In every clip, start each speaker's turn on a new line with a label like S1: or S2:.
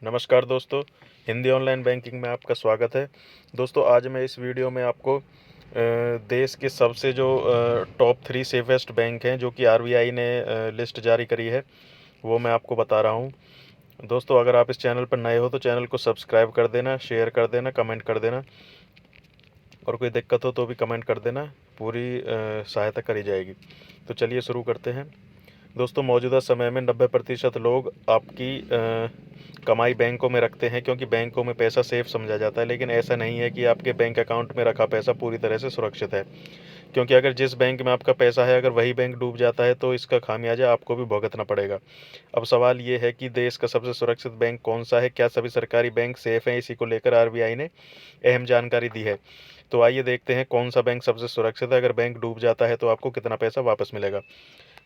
S1: नमस्कार दोस्तों, Hindi online banking में आपका स्वागत है। दोस्तों, आज मैं इस वीडियो में आपको देश के सबसे जो टॉप 3 सेफेस्ट बैंक हैं जो कि आरबीआई ने लिस्ट जारी करी है, वो मैं आपको बता रहा हूँ। दोस्तों, अगर आप इस चैनल पर नए हो तो चैनल को सब्सक्राइब कर देना, शेयर कर देना, कमेंट कर देना और कोई दिक्कत हो तो भी कमेंट कर देना, पूरी सहायता करी जाएगी। तो चलिए शुरू करते हैं। दोस्तों, मौजूदा समय में 90% लोग आपकी कमाई बैंकों में रखते हैं क्योंकि बैंकों में पैसा सेफ समझा जाता है, लेकिन ऐसा नहीं है कि आपके बैंक अकाउंट में रखा पैसा पूरी तरह से सुरक्षित है। क्योंकि अगर जिस बैंक में आपका पैसा है, अगर वही बैंक डूब जाता है तो इसका खामियाजा आपको भी भुगतना पड़ेगा। अब सवाल ये है कि देश का सबसे सुरक्षित बैंक कौन सा है, क्या सभी सरकारी बैंक सेफ हैं? इसी को लेकर आरबीआई ने अहम जानकारी दी है। तो आइए देखते हैं कौन सा बैंक सबसे सुरक्षित है। अगर बैंक डूब जाता है तो आपको कितना पैसा वापस मिलेगा।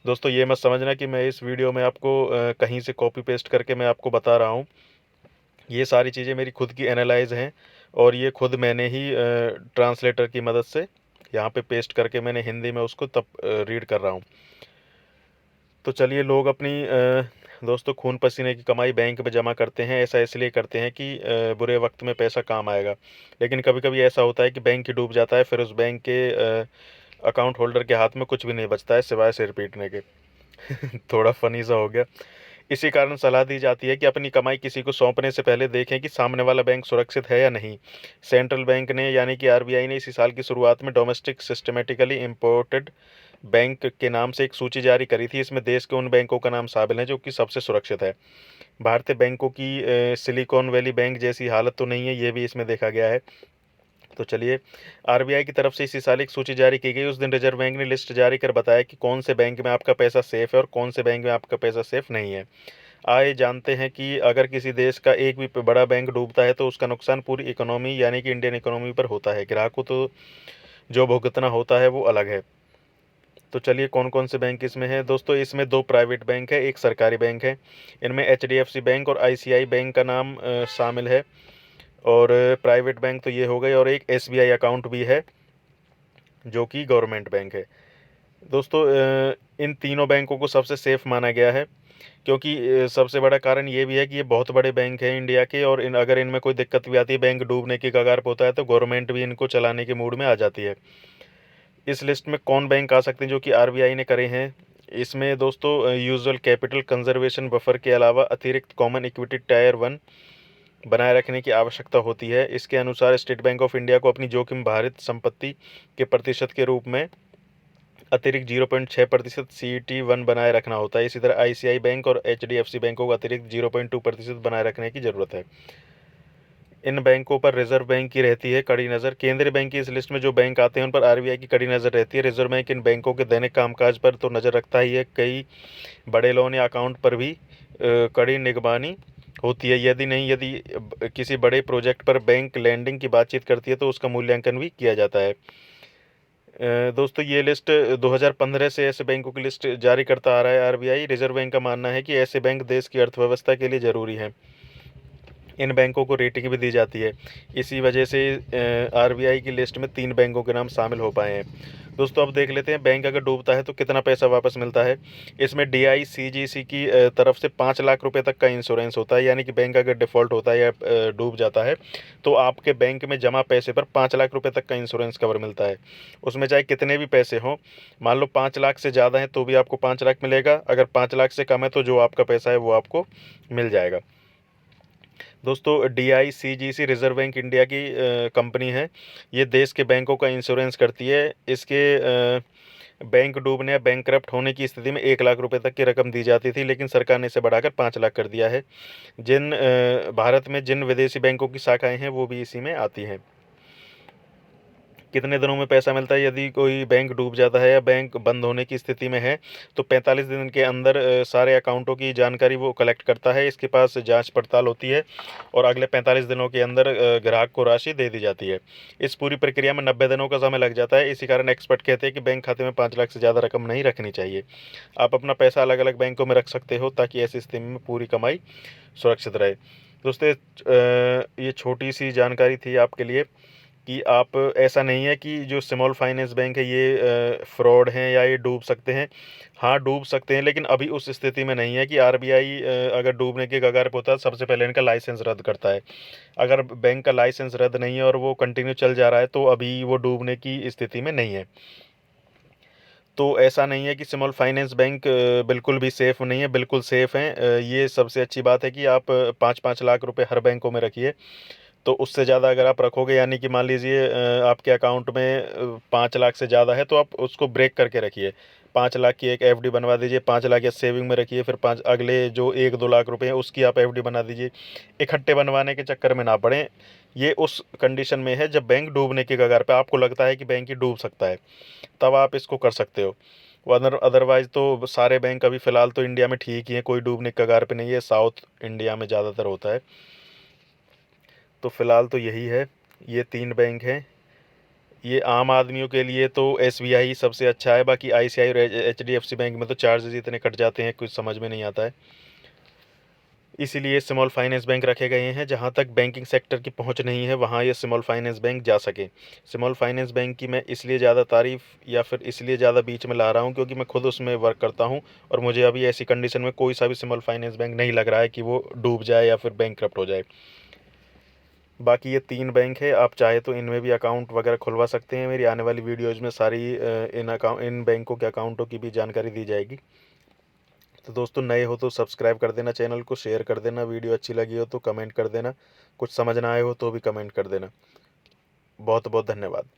S1: दोस्तों, ये मत समझना कि मैं इस वीडियो में आपको कहीं से कॉपी पेस्ट करके मैं आपको बता रहा हूँ। ये सारी चीज़ें मेरी खुद की एनालाइज हैं और ये खुद मैंने ही ट्रांसलेटर की मदद से यहाँ पे पेस्ट करके मैंने हिंदी में उसको तब रीड कर रहा हूँ। तो चलिए, लोग अपनी दोस्तों खून पसीने की कमाई बैंक में जमा करते हैं। ऐसा इसलिए करते हैं कि बुरे वक्त में पैसा काम आएगा। लेकिन कभी कभी ऐसा होता है कि बैंक ही डूब जाता है, फिर उस बैंक के अकाउंट होल्डर के हाथ में कुछ भी नहीं बचता है सिवाय सिर पीटने के। थोड़ा फनी सा हो गया। इसी कारण सलाह दी जाती है कि अपनी कमाई किसी को सौंपने से पहले देखें कि सामने वाला बैंक सुरक्षित है या नहीं। सेंट्रल बैंक ने यानी कि आरबीआई ने इसी साल की शुरुआत में डोमेस्टिक सिस्टमेटिकली इम्पोर्टेड बैंक के नाम से एक सूची जारी करी थी। इसमें देश के उन बैंकों का नाम शामिल है जो कि सबसे सुरक्षित है। भारतीय बैंकों की सिलिकॉन वैली बैंक जैसी हालत तो नहीं है, ये भी इसमें देखा गया है। तो चलिए, आरबीआई की तरफ से इसी साल एक सूची जारी की गई। उस दिन रिजर्व बैंक ने लिस्ट जारी कर बताया कि कौन से बैंक में आपका पैसा सेफ है और कौन से बैंक में आपका पैसा सेफ नहीं है। आइए जानते हैं कि अगर किसी देश का एक भी बड़ा बैंक डूबता है तो उसका नुकसान पूरी इकोनॉमी यानी कि इंडियन इकोनॉमी पर होता है। ग्राहकों तो जो भुगतना होता है वो अलग है। तो चलिए, कौन कौन से बैंक इसमें है। दोस्तों, इसमें 2 प्राइवेट बैंक है, एक सरकारी बैंक है। इनमें एचडीएफसी बैंक और आईसीआई बैंक का नाम शामिल है। और प्राइवेट बैंक तो ये हो गए, और एक एसबीआई अकाउंट भी है जो कि गवर्नमेंट बैंक है। दोस्तों, इन तीनों बैंकों को सबसे सेफ माना गया है क्योंकि सबसे बड़ा कारण ये भी है कि ये बहुत बड़े बैंक हैं इंडिया के, और अगर इनमें कोई दिक्कत भी आती है, बैंक डूबने की कगार पर होता है, तो गवर्नमेंट भी इनको चलाने के मूड में आ जाती है। इस लिस्ट में कौन बैंक आ सकते हैं जो कि आरबीआई ने करे हैं? इसमें दोस्तों यूजुअल कैपिटल कंजर्वेशन बफर के अलावा अतिरिक्त कॉमन इक्विटी टायर 1 बनाए रखने की आवश्यकता होती है। इसके अनुसार स्टेट बैंक ऑफ इंडिया को अपनी जोखिम भारित संपत्ति के प्रतिशत के रूप में अतिरिक्त 0.6% CET1 बनाए रखना होता है। इसी तरह आईसीआई बैंक और एचडीएफसी बैंकों को अतिरिक्त 0.2% बनाए रखने की जरूरत है। इन बैंकों पर रिजर्व बैंक की रहती है कड़ी नज़र। केंद्रीय बैंक की इस लिस्ट में जो बैंक आते हैं उन पर आरबीआई की कड़ी नज़र रहती है। रिजर्व बैंक इन बैंकों के दैनिक कामकाज पर तो नज़र रखता ही है, कई बड़े लोन या अकाउंट पर भी कड़ी निगरानी होती है। यदि किसी बड़े प्रोजेक्ट पर बैंक लैंडिंग की बातचीत करती है तो उसका मूल्यांकन भी किया जाता है। दोस्तों, ये लिस्ट 2015 से ऐसे बैंकों की लिस्ट जारी करता आ रहा है आरबीआई। रिजर्व बैंक का मानना है कि ऐसे बैंक देश की अर्थव्यवस्था के लिए ज़रूरी हैं। इन बैंकों को रेटिंग भी दी जाती है। इसी वजह से आरबीआई की लिस्ट में 3 बैंकों के नाम शामिल हो पाए हैं। दोस्तों, अब देख लेते हैं बैंक अगर डूबता है तो कितना पैसा वापस मिलता है। इसमें डीआईसीजीसी की तरफ से 5 लाख रुपए तक का इंश्योरेंस होता है, यानी कि बैंक अगर डिफ़ॉल्ट होता है या डूब जाता है तो आपके बैंक में जमा पैसे पर 5 लाख रुपए तक का इंश्योरेंस कवर मिलता है। उसमें चाहे कितने भी पैसे हों, मान लो 5 लाख से ज़्यादा है तो भी आपको 5 लाख मिलेगा। अगर 5 लाख से कम है तो जो आपका पैसा है वो आपको मिल जाएगा। दोस्तों, डीआईसीजीसी रिजर्व बैंक इंडिया की कंपनी है। ये देश के बैंकों का इंश्योरेंस करती है। इसके बैंक डूबने या बैंकरप्ट होने की स्थिति में 1 लाख रुपए तक की रकम दी जाती थी, लेकिन सरकार ने इसे बढ़ाकर 5 लाख कर दिया है। भारत में जिन विदेशी बैंकों की शाखाएं हैं वो भी इसी में आती हैं। कितने दिनों में पैसा मिलता है? यदि कोई बैंक डूब जाता है या बैंक बंद होने की स्थिति में है तो 45 दिन के अंदर सारे अकाउंटों की जानकारी वो कलेक्ट करता है। इसके पास जांच पड़ताल होती है और अगले 45 दिनों के अंदर ग्राहक को राशि दे दी जाती है। इस पूरी प्रक्रिया में 90 दिनों का समय लग जाता है। इसी कारण एक्सपर्ट कहते हैं कि बैंक खाते में 5 लाख से ज़्यादा रकम नहीं रखनी चाहिए। आप अपना पैसा अलग अलग बैंकों में रख सकते हो ताकि ऐसी स्थिति में पूरी कमाई सुरक्षित रहे। दोस्तों, ये छोटी सी जानकारी थी आपके लिए। कि आप ऐसा नहीं है कि जो स्मॉल फाइनेंस बैंक है ये फ्रॉड हैं या ये डूब सकते हैं। हाँ, डूब सकते हैं, लेकिन अभी उस स्थिति में नहीं है कि आरबीआई अगर डूबने के कगार पर होता है सबसे पहले इनका लाइसेंस रद्द करता है। अगर बैंक का लाइसेंस रद्द नहीं है और वो कंटिन्यू चल जा रहा है तो अभी वो डूबने की स्थिति में नहीं है। तो ऐसा नहीं है कि स्मॉल फाइनेंस बैंक बिल्कुल भी सेफ़ नहीं है, बिल्कुल सेफ़ हैं। ये सबसे अच्छी बात है कि आप 5-5 लाख रुपए हर बैंकों में रखिए। तो उससे ज़्यादा अगर आप रखोगे, यानी कि मान लीजिए आपके अकाउंट में 5 लाख से ज़्यादा है तो आप उसको ब्रेक करके रखिए। 5 लाख की एक एफडी बनवा दीजिए, 5 लाख या सेविंग में रखिए, फिर 5 अगले जो 1-2 लाख रुपए हैं उसकी आप एफडी बना दीजिए। इकट्ठे बनवाने के चक्कर में ना पड़ें। ये उस कंडीशन में है जब बैंक डूबने के कगार पे आपको लगता है कि बैंक ही डूब सकता है, तब आप इसको कर सकते हो। अदरवाइज़ तो सारे बैंक अभी फ़िलहाल तो इंडिया में ठीक ही हैं, कोई डूबने के कगार पे नहीं है। साउथ इंडिया में ज़्यादातर होता है। तो फ़िलहाल तो यही है, ये 3 बैंक हैं। ये आम आदमियों के लिए तो एसबीआई सबसे अच्छा है, बाकी आईसीआई और एचडीएफसी बैंक में तो चार्जेस इतने कट जाते हैं, कुछ समझ में नहीं आता है। इसीलिए स्मॉल फाइनेंस बैंक रखे गए हैं, जहाँ तक बैंकिंग सेक्टर की पहुँच नहीं है वहाँ ये स्मॉल फाइनेंस बैंक जा सके। स्मॉल फाइनेंस बैंक की मैं इसलिए ज़्यादा तारीफ़ या फिर इसलिए ज़्यादा बीच में ला रहा हूँ क्योंकि मैं खुद उसमें वर्क करता हूँ और मुझे अभी ऐसी कंडीशन में कोई सा भी स्मॉल फाइनेंस बैंक नहीं लग रहा है कि वो डूब जाए या फिर बैंकक्रप्ट हो जाए। बाकी ये 3 बैंक है, आप चाहे तो इनमें भी अकाउंट वगैरह खुलवा सकते हैं। मेरी आने वाली वीडियोज़ में सारी इन बैंकों के अकाउंटों की भी जानकारी दी जाएगी। तो दोस्तों, नए हो तो सब्सक्राइब कर देना चैनल को, शेयर कर देना, वीडियो अच्छी लगी हो तो कमेंट कर देना, कुछ समझ ना आए हो तो भी कमेंट कर देना। बहुत बहुत धन्यवाद।